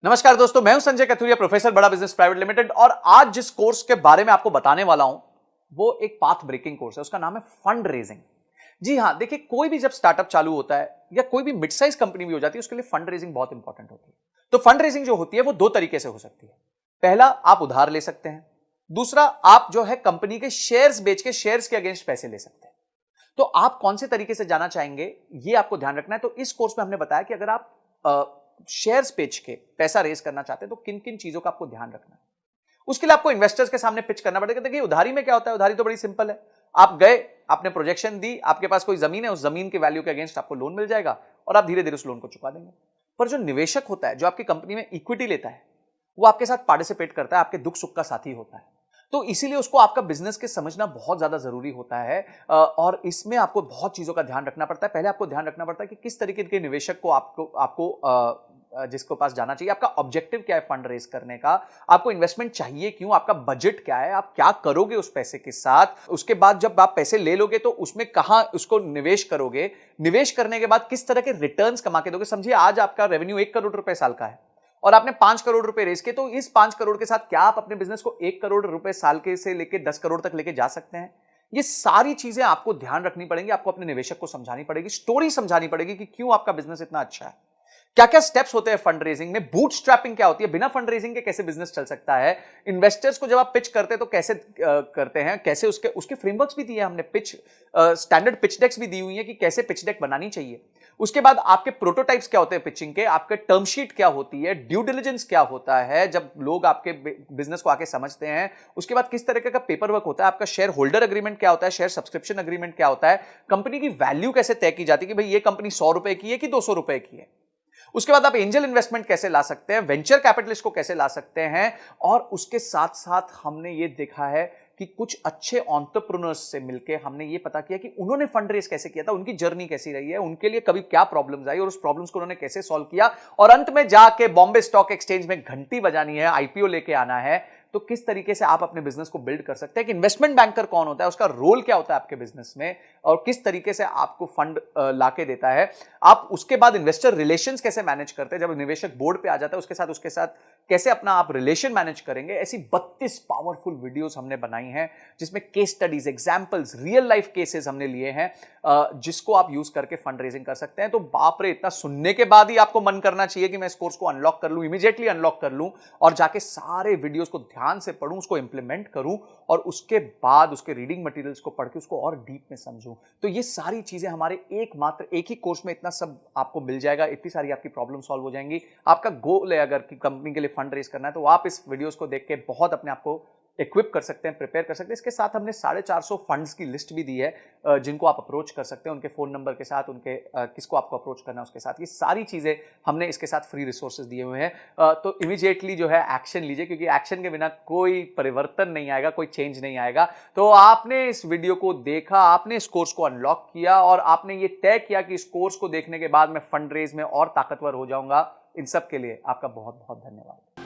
नमस्कार दोस्तों, मैं हूं संजय कथुरिया, प्रोफेसर बड़ा बिजनेस प्राइवेट लिमिटेड। और आज जिस कोर्स के बारे में आपको बताने वाला हूं वो एक पाथ ब्रेकिंग कोर्स है। उसका नाम है फंड रेजिंग। जी हां, देखिए, कोई भी जब स्टार्टअप चालू होता है या कोई भी मिड साइज कंपनी भी हो जाती है, उसके लिए फंड रेजिंग बहुत इंपॉर्टेंट होती है। तो फंड रेजिंग जो होती है वो दो तरीके से हो सकती है। पहला, आप उधार ले सकते हैं। दूसरा, आप जो है कंपनी के शेयर्स बेच के शेयर्स के अगेंस्ट पैसे ले सकते हैं। तो आप कौन से तरीके से जाना चाहेंगे, ये आपको ध्यान रखना है। तो इस कोर्स में हमने बताया कि अगर आप शेयर्स बेच के पैसा रेज करना चाहते हैं तो किन किन चीजों का आपको ध्यान रखना है। उसके लिए आपको इन्वेस्टर्स के सामने पिच करना पड़ेगा। देखिए, उधारी में क्या होता है, उधारी तो बड़ी सिंपल है। आप गए, आपने प्रोजेक्शन दी, आपके पास कोई जमीन है, उस जमीन के वैल्यू के अगेंस्ट आपको लोन मिल जाएगा और आप धीरे धीरे उस लोन को चुका देंगे। पर जो निवेशक होता है, जो आपकी कंपनी में इक्विटी लेता है, वो आपके साथ पार्टिसिपेट करता है, आपके दुख सुख का साथी होता है। तो इसीलिए उसको आपका बिजनेस के समझना बहुत ज्यादा जरूरी होता है। और इसमें आपको बहुत चीजों का ध्यान रखना पड़ता है। पहले आपको ध्यान रखना पड़ता है कि किस तरीके के निवेशक को जिसको पास जाना चाहिए, आपका ऑब्जेक्टिव क्या है फंड रेज करने का, आपको इन्वेस्टमेंट चाहिए क्यों, आपका बजट क्या है, आप क्या करोगे उस पैसे के साथ। उसके बाद जब आप पैसे ले लोगे तो उसमें कहां उसको निवेश करोगे, निवेश करने के बाद किस तरह के रिटर्न्स कमा के दोगे। समझिए, आज आपका रेवेन्यू 1 करोड़ रुपए साल का है और आपने 5 करोड़ रुपए रेज किए, तो इस 5 करोड़ के साथ क्या आप अपने बिजनेस को 1 करोड़ रुपए साल के से लेकर 10 करोड़ तक लेके जा सकते हैं। ये सारी चीजें आपको ध्यान रखनी पड़ेंगी, आपको अपने निवेशक को समझानी पड़ेगी, स्टोरी समझानी पड़ेगी कि क्यों आपका बिजनेस इतना अच्छा है। क्या क्या स्टेप्स होते हैं फंड रेजिंग में, बूट स्ट्रैपिंग क्या होती है, बिना फंड रेजिंग के कैसे बिजनेस चल सकता है, इन्वेस्टर्स को जब आप पिच करते हैं तो कैसे करते हैं, कैसे उसके फ्रेमवर्क्स भी दिए हमने, पिच स्टैंडर्ड पिच डेक्स भी दी हुई है कि कैसे पिच डेक बनानी चाहिए। उसके बाद आपके प्रोटोटाइप्स क्या होते हैं पिचिंग के, आपके टर्म शीट क्या होती है, ड्यू डिलिजेंस क्या होता है जब लोग आपके बिजनेस को आके समझते हैं। उसके बाद किस तरीके का पेपर वर्क होता है, आपका शेयर होल्डर एग्रीमेंट क्या होता है, शेयर सब्सक्रिप्शन एग्रीमेंट क्या होता है, कंपनी की वैल्यू कैसे तय की जाती है कि भाई ये कंपनी 100 रुपए की है कि 200 रुपए की है। उसके बाद आप एंजल इन्वेस्टमेंट कैसे ला सकते हैं, वेंचर कैपिटलिस्ट को कैसे ला सकते हैं। और उसके साथ साथ हमने ये देखा है कि कुछ अच्छे एंटरप्रेन्योर्स से मिलके हमने ये पता किया कि उन्होंने फंड रेज कैसे किया था, उनकी जर्नी कैसी रही है, उनके लिए कभी क्या प्रॉब्लम्स आई और उस प्रॉब्लम्स को उन्होंने कैसे सॉल्व किया। और अंत में जाके बॉम्बे स्टॉक एक्सचेंज में घंटी बजानी है, आईपीओ लेके आना है। तो किस तरीके से आप अपने बिजनेस को बिल्ड कर सकते हैं, कि इन्वेस्टमेंट बैंकर कौन होता है, उसका रोल क्या होता है आपके बिजनेस में, और किस तरीके से आपको फंड लाके देता है। आप उसके बाद इन्वेस्टर रिलेशंस कैसे मैनेज करते हैं, जब निवेशक बोर्ड पे आ जाता है उसके साथ कैसे अपना आप रिलेशन मैनेज करेंगे। ऐसी 32 पावरफुल वीडियोस हमने बनाई हैं जिसमें case studies, examples, real life cases हमने लिए हैं, जिसको आप यूज करके फंड रेजिंग कर सकते हैं। तो बाप रे, इतना सुनने के बाद ही आपको मन करना चाहिए कि मैं इस कोर्स को अनलॉक कर लूं, इमीडिएटली अनलॉक कर लूं और जाके सारे वीडियोस को ध्यान से पढूं, उसको इंप्लीमेंट करूं और उसके बाद उसके रीडिंग मटेरियल्स को पढ़ के उसको और डीप में समझूं। तो ये सारी चीजें हमारे एक ही कोर्स में इतना सब आपको मिल जाएगा, इतनी सारी आपकी प्रॉब्लम सॉल्व हो जाएंगी। आपका गोल है अगर कि कंपनी के लिए फंड रेज करना है तो आप इस वीडियोस को देख के बहुत अपने आप को इक्विप कर सकते हैं, प्रिपेयर कर सकते हैं। इसके साथ हमने 450 फंड्स की लिस्ट भी दी है जिनको आप अप्रोच कर सकते हैं, उनके फोन नंबर के साथ, उनके किसको आपको अप्रोच करना है उसके साथ। ये सारी चीजें हमने इसके साथ फ्री रिसोर्सेज दिए हुए हैं। तो इमीडिएटली जो है एक्शन लीजिए, क्योंकि एक्शन के बिना कोई परिवर्तन नहीं आएगा, कोई चेंज नहीं आएगा। तो आपने इस वीडियो को देखा, आपने इस कोर्स को अनलॉक किया और आपने ये तय किया कि इस कोर्स को देखने के बाद मैं फंड रेज में और ताकतवर हो जाऊंगा। इन सब के लिए आपका बहुत बहुत धन्यवाद।